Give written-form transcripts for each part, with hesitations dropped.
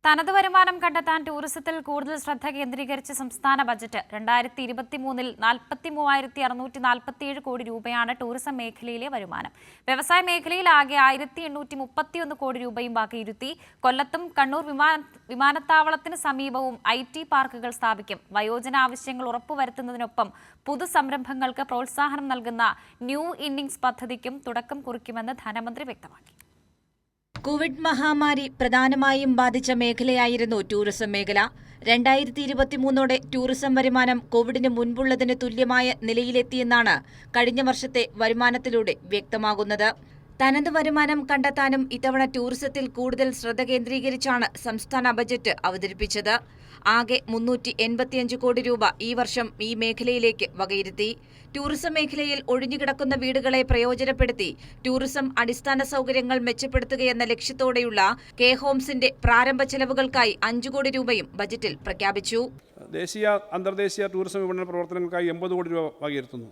തനത് വരുമാനം കണ്ടെത്താൻ ടൂറിസത്തിൽ കൂടുതൽ ശ്രദ്ധ കേന്ദ്രീകരിച്ച സംസ്ഥാന ബജറ്റ് 2023-ൽ 43,647 കോടി രൂപയാണ് ടൂറിസം മേഖലയിലെ വരുമാനം. വ്യവസായ മേഖലയിൽ ആകെ 1,831 കോടി രൂപയും ബാക്കിയിരുത്തി. കൊല്ലത്തും കണ്ണൂർ വിമാനത്താവളത്തിന് സമീപവും IT പാർക്കുകൾ സ്ഥാപിക്കും. വയോജന ആവശ്യങ്ങൾ ഉറപ്പുവരുത്തുന്നതിനൊപ്പം പുതുസംരംഭങ്ങൾക്ക് പ്രോത്സാഹനം നൽകുന്ന ന്യൂ ഇന്നിംഗ്സ് പദ്ധതിക്കും തുടക്കം കുറിക്കുമെന്ന് ധനമന്ത്രി വ്യക്തമാക്കി. കോവിഡ് മഹാമാരി പ്രധാനമായും ബാധിച്ച മേഖലയായിരുന്നു ടൂറിസം മേഖല. 2023ഓടെ ടൂറിസം വരുമാനം കോവിഡിന് മുൻപുള്ളതിന് തുല്യമായ നിലയിലെത്തിയെന്നാണ് കഴിഞ്ഞ വർഷത്തെ വരുമാനത്തിലൂടെ വ്യക്തമാകുന്നത്. തനത് വരുമാനം കണ്ടെത്താനും ഇത്തവണ ടൂറിസത്തിൽ കൂടുതൽ ശ്രദ്ധ കേന്ദ്രീകരിച്ചാണ് സംസ്ഥാന ബജറ്റ് അവതരിപ്പിച്ചത്. ആകെ 385 കോടി രൂപ ഈ വർഷം ഈ മേഖലയിലേക്ക് വകയിരുത്തി. ടൂറിസം മേഖലയിൽ ഒഴിഞ്ഞുകിടക്കുന്ന വീടുകളെ പ്രയോജനപ്പെടുത്തി ടൂറിസം അടിസ്ഥാന സൗകര്യങ്ങൾ മെച്ചപ്പെടുത്തുകയെന്ന ലക്ഷ്യത്തോടെയുള്ള കെ ഹോംസിന്റെ പ്രാരംഭ ചെലവുകൾക്കായി 5 കോടി രൂപയും ബജറ്റിൽ പ്രഖ്യാപിച്ചു. ദേശീയ അന്തർദേശീയ ടൂറിസം വിപണന പ്രവർത്തനങ്ങൾക്കായി 80 കോടി രൂപ വകയിരുത്തുന്നു.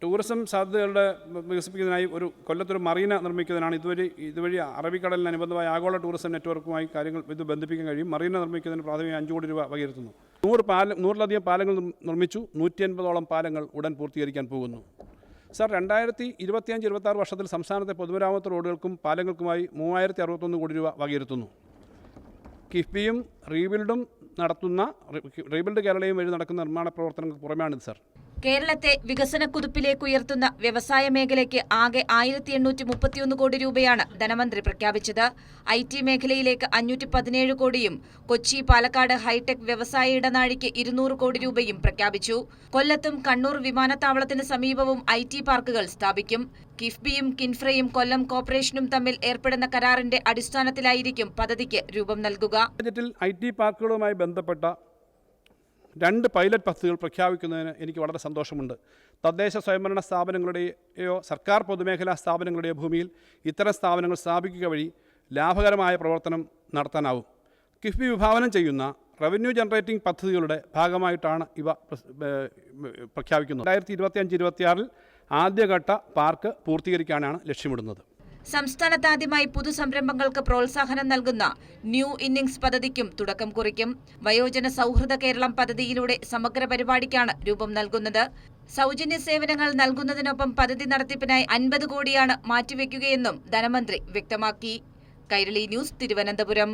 ടൂറിസം സാധ്യതകളുടെ വികസിപ്പിക്കുന്നതിനായി കൊല്ലത്തൊരു മറീന നിർമ്മിക്കുന്നതിനാണ് ഇതുവഴി അറബിക്കടലിന് അനുബന്ധമായ ആഗോള ടൂറിസം നെറ്റ്വർക്കുമായി കാര്യങ്ങൾ ഇത് ബന്ധിപ്പിക്കാൻ കഴിയും. മറീന നിർമ്മിക്കുന്നതിന് പ്രാഥമിക 5 കോടി രൂപ വകയിരുത്തുന്നു. 100ലധികം പാലങ്ങൾ നിർമ്മിച്ചു. 180ഓളം പാലങ്ങൾ ഉടൻ പൂർത്തീകരിക്കാൻ പോകുന്നു. സർ, 2025-26 വർഷത്തിൽ സംസ്ഥാനത്തെ പൊതുമരാമത്ത് റോഡുകൾക്കും പാലങ്ങൾക്കുമായി 3,061 കോടി രൂപ വകയിരുത്തുന്നു. കിഫ്ബിയും റീബിൽഡ് കേരളയും വഴി നടക്കുന്ന നിർമ്മാണ പ്രവർത്തനങ്ങൾക്ക് പുറമെയാണിത്. സർ, കേരളത്തെ വികസന കുതിപ്പിലേക്ക് ഉയർത്തുന്ന വ്യവസായ മേഖലയ്ക്ക് ആകെ 1,831 കോടി രൂപയാണ് ധനമന്ത്രി പ്രഖ്യാപിച്ചത്. IT മേഖലയിലേക്ക് 517 കോടിയും കൊച്ചി പാലക്കാട് ഹൈടെക് വ്യവസായ ഇടനാഴിക്ക് 200 കോടി രൂപയും പ്രഖ്യാപിച്ചു. കൊല്ലത്തും കണ്ണൂർ വിമാനത്താവളത്തിന് സമീപവും IT പാർക്കുകൾ സ്ഥാപിക്കും. കിഫ്ബിയും കിൻഫ്രയും കൊല്ലം കോർപ്പറേഷനും തമ്മിൽ ഏർപ്പെടുന്ന കരാറിന്റെ അടിസ്ഥാനത്തിലായിരിക്കും പദ്ധതിക്ക് രൂപം നൽകുക. ബജറ്റിൽ IT പാർക്കുകളുമായി ബന്ധപ്പെട്ട 2 പൈലറ്റ് പദ്ധതികൾ പ്രഖ്യാപിക്കുന്നതിന് എനിക്ക് വളരെ സന്തോഷമുണ്ട്. തദ്ദേശ സ്വയംഭരണ സ്ഥാപനങ്ങളുടെയോ സർക്കാർ പൊതുമേഖലാ സ്ഥാപനങ്ങളുടെയോ ഭൂമിയിൽ ഇത്തരം സ്ഥാപനങ്ങൾ സ്ഥാപിക്കുക വഴി ലാഭകരമായ പ്രവർത്തനം നടത്താനാവും. കിഫ്ബി വിഭാവനം ചെയ്യുന്ന റവന്യൂ ജനറേറ്റിംഗ് പദ്ധതികളുടെ ഭാഗമായിട്ടാണ് ഇവ പ്രഖ്യാപിക്കുന്നത്. 2025-26 ആദ്യഘട്ട പാർക്ക് പൂർത്തീകരിക്കാനാണ് ലക്ഷ്യമിടുന്നത്. സംസ്ഥാനത്ത് ആദ്യമായി പുതുസംരംഭങ്ങൾക്ക് പ്രോത്സാഹനം നൽകുന്ന ന്യൂ ഇന്നിംഗ്സ് പദ്ധതിക്കും തുടക്കം കുറിക്കും. വയോജന സൗഹൃദ കേരളം പദ്ധതിയിലൂടെ സമഗ്ര പരിപാടിക്കാണ് രൂപം നൽകുന്നത്. സൗജന്യ സേവനങ്ങൾ നൽകുന്നതിനൊപ്പം പദ്ധതി നടത്തിപ്പിനായി 50 കോടിയാണ് മാറ്റിവെക്കുകയെന്നും ധനമന്ത്രി വ്യക്തമാക്കി. കൈരളി ന്യൂസ്, തിരുവനന്തപുരം.